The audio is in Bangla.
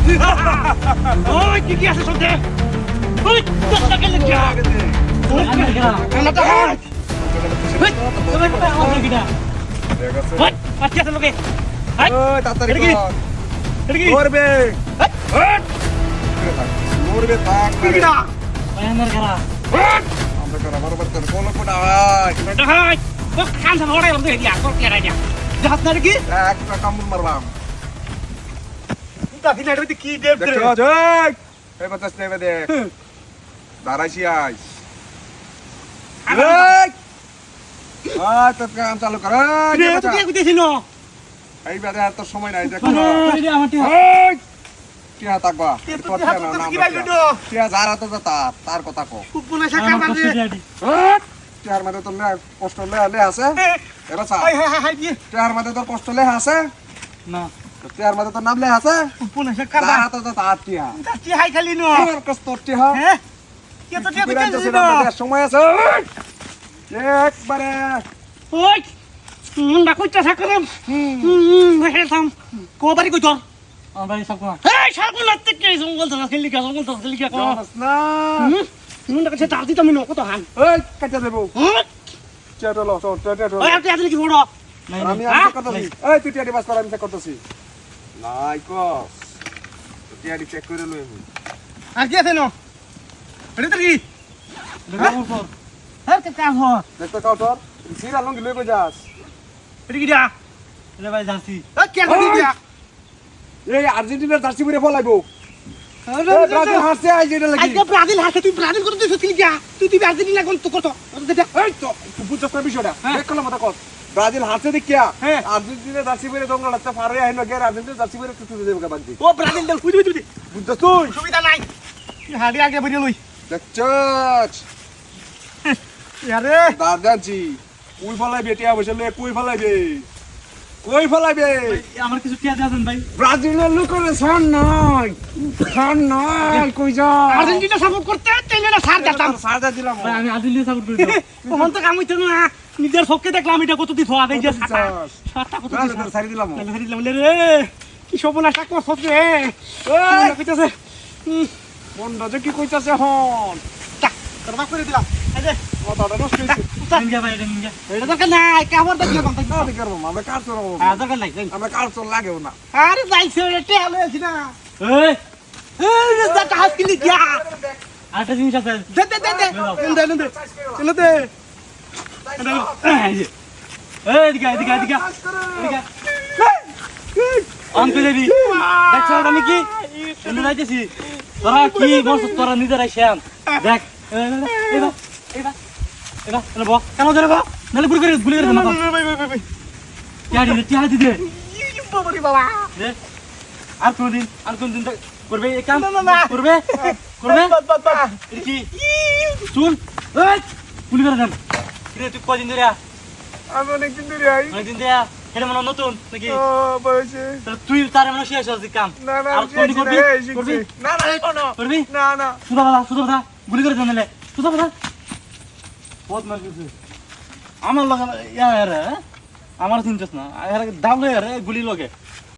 ওই কি আছে সঙ্গে ওই দশটা গেলে কি ওই কানাটা হাত ওই তুমি আমার গিটা ওই পাঁচ আছে লোকে ওই তাড়াতাড়ি কর এদিকে করবে ওই করবে থাক গিটা বায়ানের করা আমরা করা বরাবর তোর কোলো কোটা হয় কানাটা হাত ও কান ধরে ওড়াই লম দিয়া কর কি রাইয়া জাহাজ না কি একটা কামড় মারলাম তা ফিনাইট হইতে কি দেব দেখ জয় এই বাতাস নেবে দেখ দাঁড়াইছি আই তোর কাম চালু কর এই বেদে এত সময় নাই দেখ টিয়া থাকবা টিয়া যারা তো তার কথা কো টিয়ার মধ্যে তোর কষ্ট লে আছে এবার টিয়ার মধ্যে তোর কষ্ট লে আছে না টিয়ার মধ্যে তোর নাম লে আছে যারা তো তার টিয়া তোর কষ্ট টিয়া সময় আছে একবারে ওই মুন্ডা কইতা থাকলাম হেলতাম কোবারি কই তোর আমবারি সাকনা এই সাকনা থেকে জঙ্গল ধরা খেলি কা জঙ্গল ধরা খেলি কা না মুন্ডা কাছে তার দিতাম নো কত হান ওই কাটা দেব চেটো লো চেটো ওই আপনি আসলে কি বড় আমি আর করতেছি এই তুই টিয়াটি বাস কর আমি চেক করতেছি নাই কস টিয়াটি চেক করে লই আমি আর কি আছে নো এটা কি হ্যাঁ কে কাম হ দেখ তো কাউটর সিরা লঙ্গি লই যাস এটা কি দিয়া এটা ভাই জাসি এ কে কই দিয়া এই আর্জেন্টিনার জার্সি পরে ফলাইবো ব্রাজিল হারছে আই যেটা লাগি আজকে ব্রাজিল হারছে তুই ব্রাজিল করে দিছিস কি গিয়া তুই আর্জেন্টিনা কোন তো করতো এই তো বুঝছস না বিষয়টা দেখ কল মত কর ব্রাজিল হারছে দেখিয়া আর্জেন্টিনা জার্সি পরে দঙ্গল লাগতে পারে আইনো গে আর্জেন্টিনা জার্সি পরে তুই দেবে বাগদি ও ব্রাজিল দল কুইদি বুঝবি বুঝছস তুই সুবিধা নাই তুই হাড়ি আগে বেরিয়ে লই দেখছস আরে দাদাজি কই ফলাইবে টিয়া বসে লয়ে কই ফলাইবে আমার কিছু টিয়া দেন ভাই ব্রাজিলের লোকের সান নাই কই যা আর্জেন্টিনা সাপোর্ট করতে চাইলে না সার দিতাম সারদা দিলাম ভাই আমি আর্জেন্টিনা সাপোর্ট করি ওমন তো কাম হইতো না নিজের সবকে দেখলাম এটা কত দিছ আগে যে সাতটা কত দিছ সারি দিলাম সারি দিলাম রে কি সবনা টাকা সবকে ওই কইতাছে বন্ধ যে কি কইতাছে হন তোর বাপ করে দিলাম এই যে কথাটা নষ্ট হইছে নিঙ্গা ভাই নিঙ্গা এটা দরকার নাই কামর তো দিও কত না দেখো আমরা কাজ করব দরকার নাই আমরা কাজ চল লাগেও না আরে যাইছে এটা হলো আছি না এই এই দাটা হাত কিলি গিয়া আটা জিনিস আছে দে এই দিকে অন করে দি দেখছ আমি কি এনে যাইতেছি তোরা কি বলছ তোরা নিজের আইছেন দেখ এবা এনে বল কেন ধরে বল নালে গুলি করে না ভাই টিয়া দি বাবা দে আর কোন দিন করবে এই কাম করবে এটা কি শুন এই গুলি করে দেন রে তুই কদিন ধরে আমি অনেকদিন ধরে আই অনেকদিন ধরে এটা মনে নতুন নাকি ও বলেছে তুই তার মনে শেষ হচ্ছে কাম না আর কোন করবি করবি না সুদা বাবা গুলি করে জানলে সুদা বাবা বহুত মার গেছে আমার লাগা আমার চিন্তাস না দাম লয় গুলি লগে